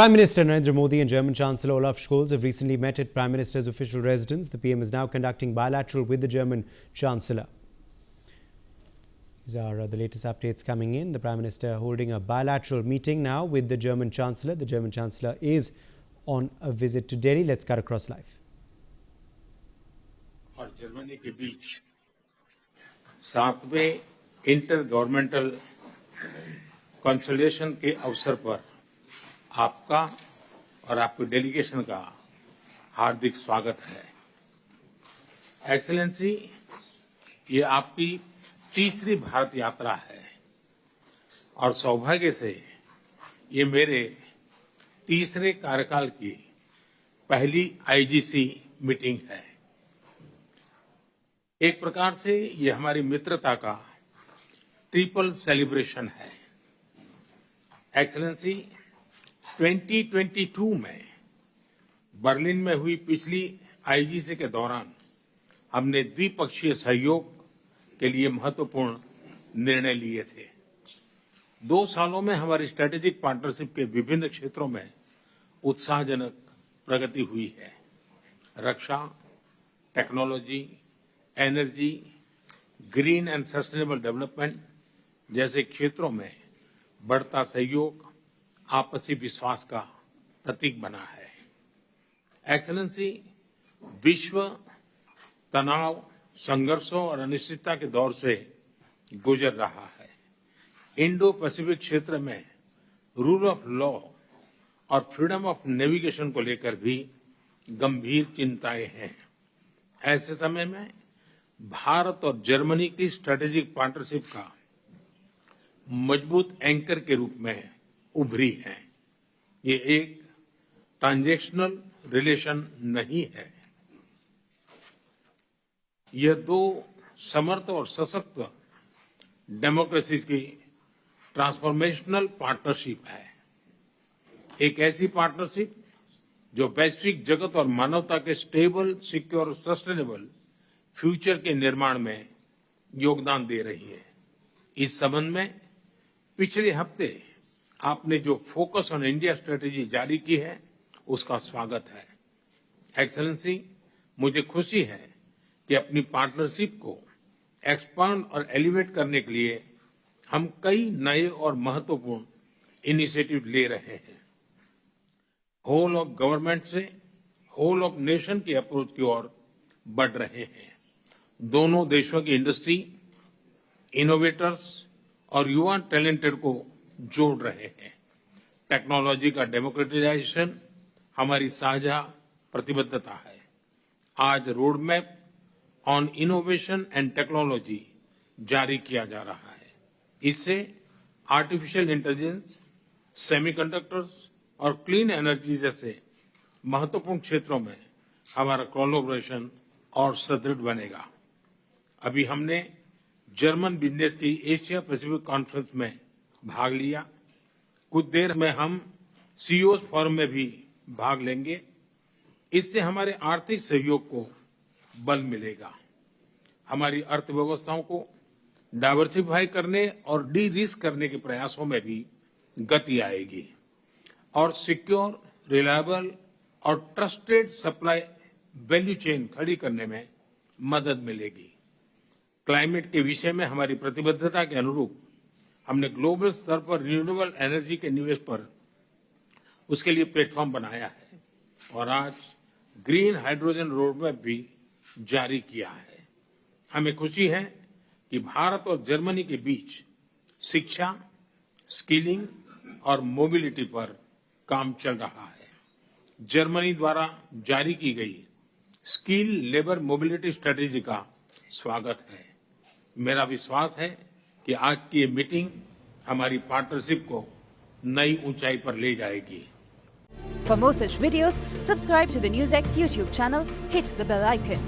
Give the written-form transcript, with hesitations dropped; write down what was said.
Prime Minister Narendra Modi and German Chancellor Olaf Scholz have recently met at Prime Minister's official residence. The PM is now conducting bilateral with the German Chancellor. These are the latest updates coming in. The Prime Minister holding a bilateral meeting now with the German Chancellor. The German Chancellor is on a visit to Delhi. Let's cut across live. और Germany के बीच 7वें inter governmental consultation के अवसर पर आपका और आपके delegation का हार्दिक स्वागत है। एक्सेलेंसी, ये आपकी तीसरी भारत यात्रा है और सौभाग्य से ये मेरे तीसरे कार्यकाल की पहली आईजीसी मीटिंग है। एक प्रकार से ये हमारी मित्रता का ट्रिपल सेलिब्रेशन है। एक्सेलेंसी, 2022 में बर्लिन में हुई पिछली आईजीसी के दौरान हमने द्विपक्षीय सहयोग के लिए महत्वपूर्ण निर्णय लिए थे। 2 सालों में हमारी स्ट्रेटेजिक पार्टनरशिप के विभिन्न क्षेत्रों में उत्साहजनक प्रगति हुई है। रक्षा, technology, energy, green and sustainable development जैसे क्षेत्रों में बढ़ता सहयोग आपसी विश्वास का प्रतीक बना है। एक्सेलेंसी, विश्व तनाव, संघर्षों और अनिश्चितता के दौर से गुजर रहा है। इंडो पैसिफिक क्षेत्र में रूल ऑफ लॉ और फ्रीडम ऑफ नेविगेशन को लेकर भी गंभीर चिंताएं हैं। ऐसे समय में भारत और जर्मनी की स्ट्रेटेजिक पार्टनरशिप का मजबूत एंकर के रूप में उभरी है। ये एक ट्रांजैक्शनल रिलेशन नहीं है। यह 2 समर्थ और सशक्त डेमोक्रेसी की ट्रांसफॉर्मेशनल पार्टनरशिप है। एक ऐसी पार्टनरशिप जो वैश्विक जगत और मानवता के स्टेबल, सिक्योर और सस्टेनेबल फ्यूचर के निर्माण में योगदान दे रही है। इस संबंध में पिछले हफ्ते आपने जो फोकस ऑन इंडिया स्ट्रेटेजी जारी की है, उसका स्वागत है। एक्सेलेंसी, मुझे खुशी है कि अपनी पार्टनरशिप को एक्सपांड और एलिवेट करने के लिए हम कई नए और महत्वपूर्ण इनिशिएटिव ले रहे हैं। होल ऑफ गवर्नमेंट से होल ऑफ नेशन की अप्रोच की ओर बढ़ रहे हैं। दोनों देशों की इंडस्ट्री, इनोवेटर्स और युवा टैलेंटेड को जोड़ रहे हैं। टेक्नोलॉजी का डेमोक्रेटाइजेशन हमारी साझा प्रतिबद्धता है। आज road map on innovation and technology जारी किया जा रहा है। इससे आर्टिफिशियल इंटेलिजेंस, सेमीकंडक्टर्स और क्लीन एनर्जी जैसे महत्वपूर्ण क्षेत्रों में हमारा कोलैबोरेशन और सुदृढ़ बनेगा। अभी हमने जर्मन बिजनेस की एशिया पैसिफिक कॉन्फ्रेंस में भाग लिया। कुछ देर में हम सीईओज फोरम में भी भाग लेंगे। इससे हमारे आर्थिक सहयोग को बल मिलेगा। हमारी अर्थव्यवस्थाओं को डाइवर्सिफाई करने और डी रिस्क करने के प्रयासों में भी गति आएगी और सिक्योर, रिलायबल और ट्रस्टेड सप्लाई वैल्यू चेन खड़ी करने में मदद मिलेगी। क्लाइमेट के विषय में हमारी प्रतिबद्धता के अनुरूप हमने ग्लोबल स्तर पर रिन्यूएबल एनर्जी के निवेश पर उसके लिए प्लेटफॉर्म बनाया है और आज ग्रीन हाइड्रोजन रोडमैप भी जारी किया है। हमें खुशी है कि भारत और जर्मनी के बीच शिक्षा, स्किलिंग और मोबिलिटी पर काम चल रहा है। जर्मनी द्वारा जारी की गई स्किल लेबर मोबिलिटी स्ट्रेटेजी का स्वागत है। मेरा विश्वास है कि आज की ये मीटिंग हमारी पार्टनरशिप को नई ऊंचाई पर ले जाएगी। For more such videos, subscribe to the NewsX YouTube channel, hit the bell icon.